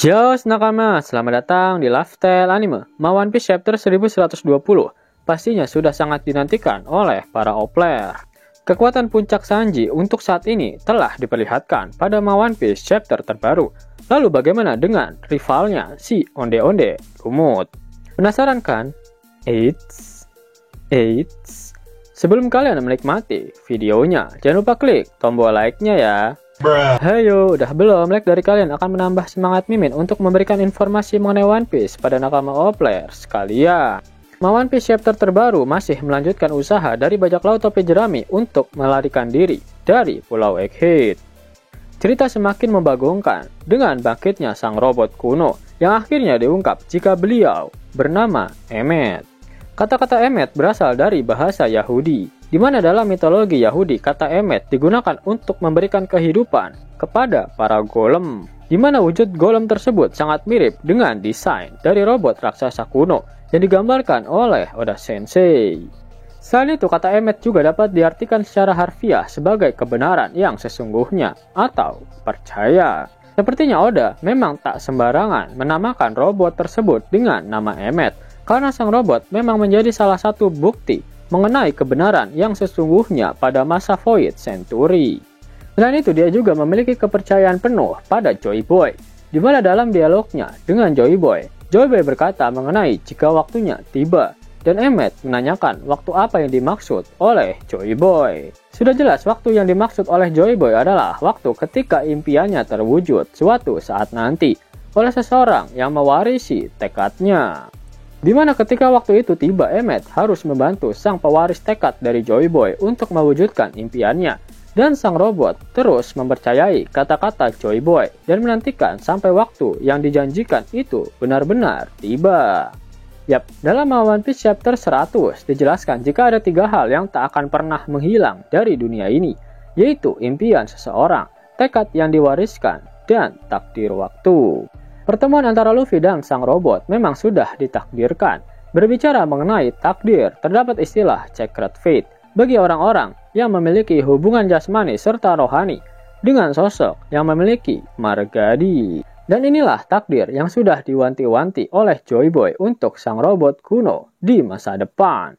Yo nakama, selamat datang di Lifestyle Anime. One Piece Chapter 1120 pastinya sudah sangat dinantikan oleh para player. Kekuatan puncak Sanji untuk saat ini telah diperlihatkan pada One Piece Chapter terbaru. Lalu bagaimana dengan rivalnya si Onde Onde Lumut? Penasaran kan? Eits. Sebelum kalian menikmati videonya, jangan lupa klik tombol like-nya ya. Hayo, udah belum? Like dari kalian akan menambah semangat Mimin untuk memberikan informasi mengenai One Piece pada nakama players sekalian. One Piece chapter terbaru masih melanjutkan usaha dari bajak laut topi jerami untuk melarikan diri dari Pulau Egghead. Cerita semakin membagongkan dengan bangkitnya sang robot kuno yang akhirnya diungkap jika beliau bernama Emmet. Kata-kata Emmet berasal dari bahasa Yahudi, di mana dalam mitologi Yahudi kata Emmet digunakan untuk memberikan kehidupan kepada para golem, di mana wujud golem tersebut sangat mirip dengan desain dari robot raksasa kuno yang digambarkan oleh Oda Sensei. Selain itu, kata Emmet juga dapat diartikan secara harfiah sebagai kebenaran yang sesungguhnya atau percaya. Sepertinya Oda memang tak sembarangan menamakan robot tersebut dengan nama Emmet, karena sang robot memang menjadi salah satu bukti mengenai kebenaran yang sesungguhnya pada masa Void Century. Selain itu, dia juga memiliki kepercayaan penuh pada Joy Boy, di mana dalam dialognya dengan Joy Boy berkata mengenai jika waktunya tiba, dan Emmet menanyakan waktu apa yang dimaksud oleh Joy Boy. Sudah jelas waktu yang dimaksud oleh Joy Boy adalah waktu ketika impiannya terwujud suatu saat nanti oleh seseorang yang mewarisi tekadnya. Di mana ketika waktu itu tiba, Emmet harus membantu sang pewaris tekad dari Joy Boy untuk mewujudkan impiannya. Dan sang robot terus mempercayai kata-kata Joy Boy dan menantikan sampai waktu yang dijanjikan itu benar-benar tiba. Yap, dalam One Piece Chapter 100 dijelaskan jika ada 3 hal yang tak akan pernah menghilang dari dunia ini, yaitu impian seseorang, tekad yang diwariskan, dan takdir waktu. Pertemuan antara Luffy dan sang robot memang sudah ditakdirkan. Berbicara mengenai takdir, terdapat istilah Sacred Fate bagi orang-orang yang memiliki hubungan jasmani serta rohani dengan sosok yang memiliki margadi. Dan inilah takdir yang sudah diwanti-wanti oleh Joy Boy untuk sang robot kuno di masa depan.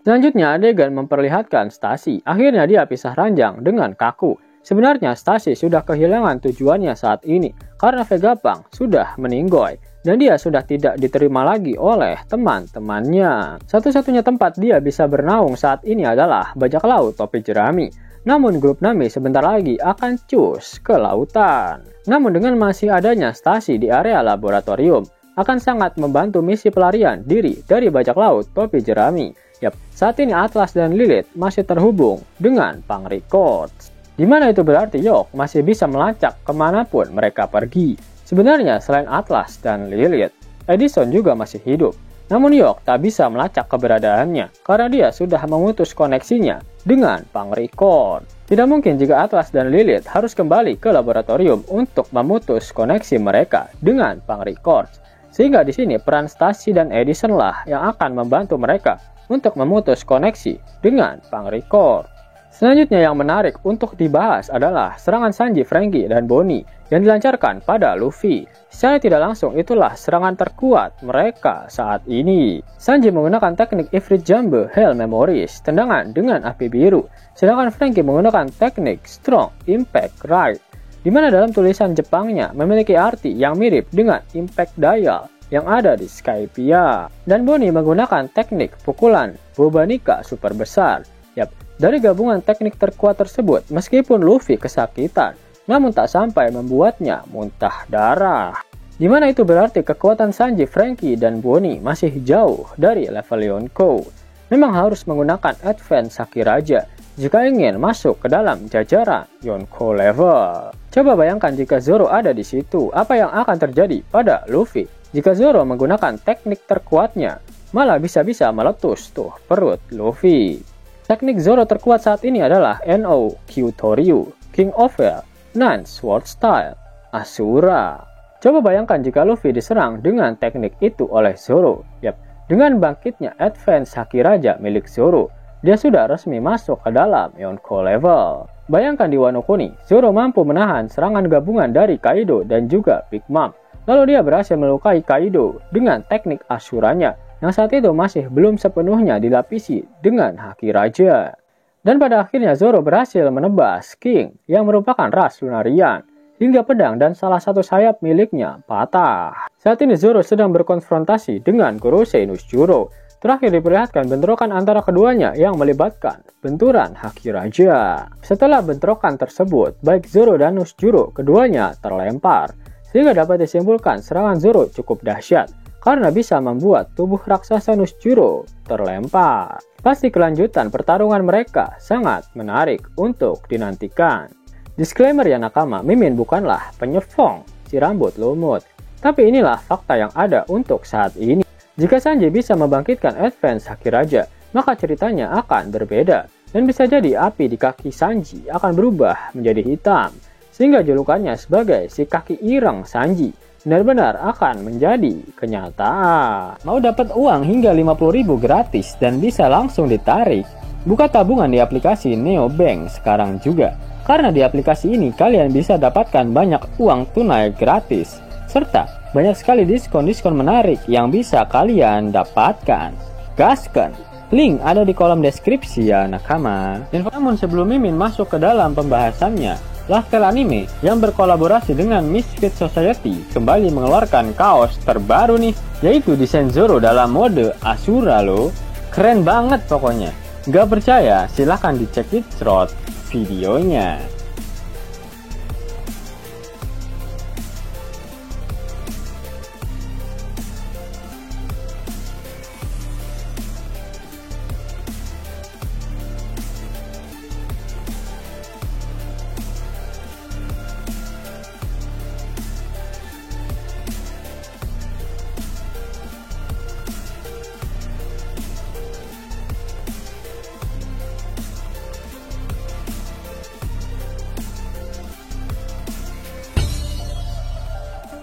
Selanjutnya, adegan memperlihatkan Stacy. Akhirnya dia pisah ranjang dengan Kaku. Sebenarnya Stacy sudah kehilangan tujuannya saat ini karena Vegapunk sudah meninggoy dan dia sudah tidak diterima lagi oleh teman-temannya. Satu-satunya tempat dia bisa bernaung saat ini adalah bajak laut topi jerami. Namun grup Nami sebentar lagi akan cus ke lautan. Namun dengan masih adanya Stacy di area laboratorium akan sangat membantu misi pelarian diri dari bajak laut topi jerami. Yap, saat ini Atlas dan Lilith masih terhubung dengan Punk Records. Di mana itu berarti York masih bisa melacak kemanapun mereka pergi. Sebenarnya selain Atlas dan Lilith, Edison juga masih hidup. Namun York tak bisa melacak keberadaannya karena dia sudah memutus koneksinya dengan Punk Record. Tidak mungkin jika Atlas dan Lilith harus kembali ke laboratorium untuk memutus koneksi mereka dengan Punk Record. Sehingga di sini peran Stacy dan Edison lah yang akan membantu mereka untuk memutus koneksi dengan Punk Record. Selanjutnya yang menarik untuk dibahas adalah serangan Sanji, Franky, dan Bonnie yang dilancarkan pada Luffy. Secara tidak langsung itulah serangan terkuat mereka saat ini. Sanji menggunakan teknik Ifrit Jambe Hell Memories, tendangan dengan api biru. Sedangkan Franky menggunakan teknik Strong Impact Right, di mana dalam tulisan Jepangnya memiliki arti yang mirip dengan Impact Dial yang ada di Skypiea. Dan Bonnie menggunakan teknik pukulan Bobanika super besar. Yap, dari gabungan teknik terkuat tersebut, meskipun Luffy kesakitan, namun tak sampai membuatnya muntah darah. Di mana itu berarti kekuatan Sanji, Franky, dan Bonnie masih jauh dari level Yonko. Memang harus menggunakan Advance Haki Raja jika ingin masuk ke dalam jajaran Yonko level. Coba bayangkan jika Zoro ada di situ, apa yang akan terjadi pada Luffy? Jika Zoro menggunakan teknik terkuatnya, malah bisa-bisa meletus tuh perut Luffy. Teknik Zoro terkuat saat ini adalah No Kyutoryu, King Over, Nine Sword Style, Asura. Coba bayangkan jika Luffy diserang dengan teknik itu oleh Zoro. Yap, dengan bangkitnya Advance Haki Raja milik Zoro, dia sudah resmi masuk ke dalam Yonko level. Bayangkan di Wano Kuni, Zoro mampu menahan serangan gabungan dari Kaido dan juga Big Mom. Lalu dia berhasil melukai Kaido dengan teknik Asuranya yang saat itu masih belum sepenuhnya dilapisi dengan haki raja. Dan pada akhirnya Zoro berhasil menebas King yang merupakan ras Lunarian hingga pedang dan salah satu sayap miliknya patah. Saat ini Zoro sedang berkonfrontasi dengan Gorosei Nusjuro. Terakhir diperlihatkan bentrokan antara keduanya yang melibatkan benturan haki raja. Setelah bentrokan tersebut, baik Zoro dan Nusjuro keduanya terlempar, sehingga dapat disimpulkan serangan Zoro cukup dahsyat karena bisa membuat tubuh raksasa Nusjuro terlempar. Pasti kelanjutan pertarungan mereka sangat menarik untuk dinantikan. Disclaimer ya nakama, Mimin bukanlah penyefong si rambut lumut, tapi inilah fakta yang ada untuk saat ini. Jika Sanji bisa membangkitkan advance haki raja, maka ceritanya akan berbeda, dan bisa jadi api di kaki Sanji akan berubah menjadi hitam, sehingga julukannya sebagai si kaki ireng Sanji benar-benar akan menjadi kenyataan. Mau dapat uang hingga 50.000 gratis dan bisa langsung ditarik? Buka tabungan di aplikasi Neobank sekarang juga, karena di aplikasi ini kalian bisa dapatkan banyak uang tunai gratis, serta banyak sekali diskon-diskon menarik yang bisa kalian dapatkan. Gaskan! Link ada di kolom deskripsi ya nakama. Dan namun sebelum Mimin masuk ke dalam pembahasannya, Lifestyle Anime yang berkolaborasi dengan Misfit Society kembali mengeluarkan kaos terbaru nih, yaitu desain Zoro dalam mode Asura loh. Keren banget pokoknya. Gak percaya? Silahkan dicek di short videonya.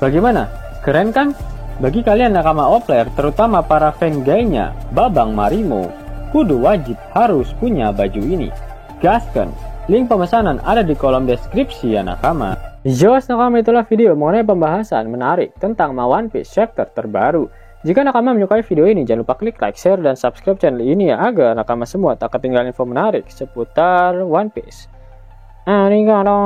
Bagaimana? Keren kan? Bagi kalian nakama Opler, terutama para fan gaynya Babang Marimo, kudu wajib harus punya baju ini. Gaskan! Link pemesanan ada di kolom deskripsi ya nakama. Yos nakama, itulah video mengenai pembahasan menarik tentang One Piece chapter terbaru. Jika nakama menyukai video ini, jangan lupa klik like, share, dan subscribe channel ini ya, agar nakama semua tak ketinggalan info menarik seputar One Piece. Arigatou!